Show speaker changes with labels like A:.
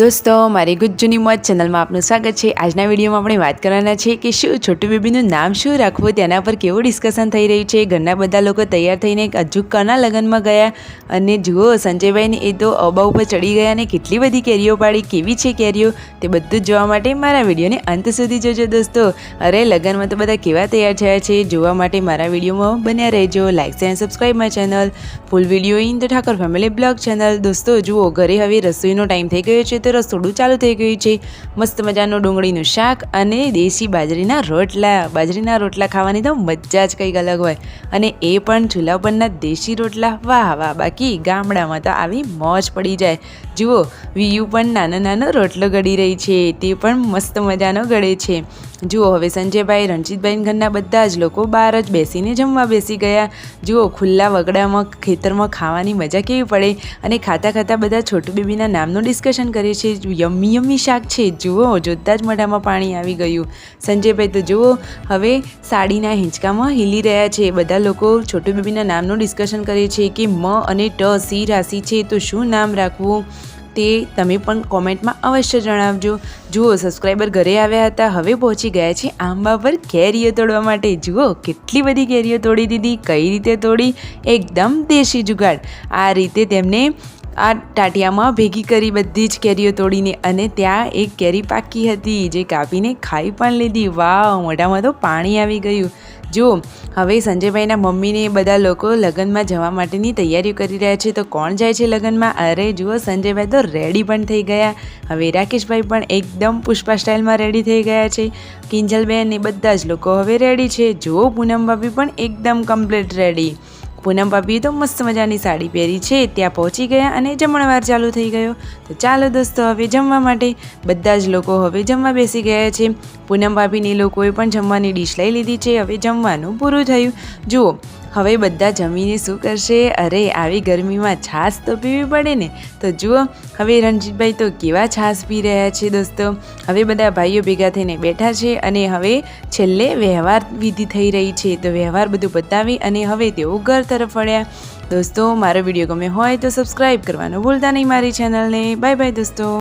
A: દોસ્તો મારી ગુજ્જુની મોજ ચેનલમાં આપનું સ્વાગત છે। આજના વિડીયોમાં આપણે વાત કરવાના છે કે શું છોટુ બેબીનું નામ શું રાખવું તેના પર કેવું ડિસ્કશન થઈ રહ્યું છે। ઘરના બધા લોકો તૈયાર થઈને અજુકાના લગ્નમાં ગયા અને જુઓ સંજયભાઈને એ તો અબા ઉપર ચડી ગયા અને કેટલી બધી કેરીઓ પાડી, કેવી છે કેરીઓ તે બધું જ જોવા માટે મારા વિડીયોને અંત સુધી જોજો દોસ્તો। અરે લગ્નમાં તો બધા કેવા તૈયાર થયા છે જોવા માટે મારા વિડીયોમાં બન્યા રહેજો। Like and subscribe my channel, full video in the Thakar family blog channel. દોસ્તો જુઓ ઘરે હવે રસોઈનો ટાઈમ થઈ ગયો છે તો રસોડું ચાલુ થઈ ગયું છે। મસ્ત મજાનું ડુંગળીનું શાક અને દેશી બાજરીના રોટલા ખાવાની તો મજા જ કંઈક અલગ હોય અને એ પણ ચૂલા પરના દેશી રોટલા, વાહ વાહ। બાકી ગામડામાં તો આવી મોજ પડી જાય। જુઓ વિયુ પણ નાનો રોટલો ગળી રહી છે, તે પણ મસ્ત મજાનો ગળે છે। જુઓ હવે સંજયભાઈ, રણજીતભાઈ ઘરના બધા જ લોકો બહાર જ બેસીને જમવા બેસી ગયા। જુઓ ખુલ્લા વગડામાં ખેતરમાં ખાવાની મજા કેવી પડે અને ખાતા ખાતા બધા છોટુ બેબીના નામનું ડિસ્કશન કરે છે। યમ્મી યમ્મી શાક છે, જુઓ જોતાં જ મોઢામાં પાણી આવી ગયું। સંજયભાઈ તો જુઓ હવે સાડીના હિંચકામાં હિલી રહ્યા છે। બધા લોકો છોટુ બેબીના નામનું ડિસ્કશન કરે છે કે મ અને ટ સી રાશિ છે તો શું નામ રાખવું તે તમે પણ કોમેન્ટમાં અવશ્ય જણાવજો। જુઓ સબસ્ક્રાઈબર ઘરે આવ્યા હતા, હવે પહોંચી ગયા છે આંબા પર કેરીઓ તોડવા માટે। જુઓ કેટલી બધી કેરીઓ તોડી દીધી। કઈ રીતે તોડી? એકદમ દેશી જુગાડ। આ રીતે તેમને આ ટાટિયામાં ભેગી કરી બધી જ કેરીઓ તોડીને અને ત્યાં એક કેરી પાકી હતી જે કાપીને ખાઈ પણ લીધી। વાહ, મોઢામાં તો પાણી આવી ગયું। જુઓ હવે સંજયભાઈના મમ્મીને બધા લોકો લગ્નમાં જવા માટેની તૈયારીઓ કરી રહ્યા છે તો કોણ જાય છે લગ્નમાં? અરે જુઓ સંજયભાઈ તો રેડી પણ થઈ ગયા। હવે રાકેશભાઈ પણ એકદમ પુષ્પા સ્ટાઇલમાં રેડી થઈ ગયા છે। કિંજલબેન ને બધા જ લોકો હવે રેડી છે। જુઓ પૂનમ ભાભી પણ એકદમ કમ્પ્લીટ રેડી। પૂનમ ભાભીએ તો મસ્ત મજાની સાડી પહેરી છે, ત્યાં પહોંચી ગયા અને જમણવાર ચાલુ થઈ ગયો। તો ચાલો દોસ્તો હવે જમવા માટે બધા જ લોકો હવે જમવા બેસી ગયા છે। પૂનમ ભાભીને લોકોએ પણ જમવાની ડીશ લઈ લીધી છે। હવે જમવાનું પૂરું થયું। જુઓ હવે બધા જમીને શું કરશે? અરે આવી ગરમીમાં છાશ તો પીવી પડે ને। તો જુઓ હવે રણજીતભાઈ તો કેવા છાશ પી રહ્યા છે દોસ્તો। હવે બધા ભાઈઓ ભેગા થઈને બેઠા છે અને હવે છેલ્લે વ્યવહાર વિધિ થઈ રહી છે તો વ્યવહાર બધું બતાવી અને હવે તેઓ ઘર તરફ વળ્યા। દોસ્તો મારો વિડીયો ગમે હોય તો સબસ્ક્રાઈબ કરવાનું ભૂલતા નહીં મારી ચેનલને। બાય બાય દોસ્તો।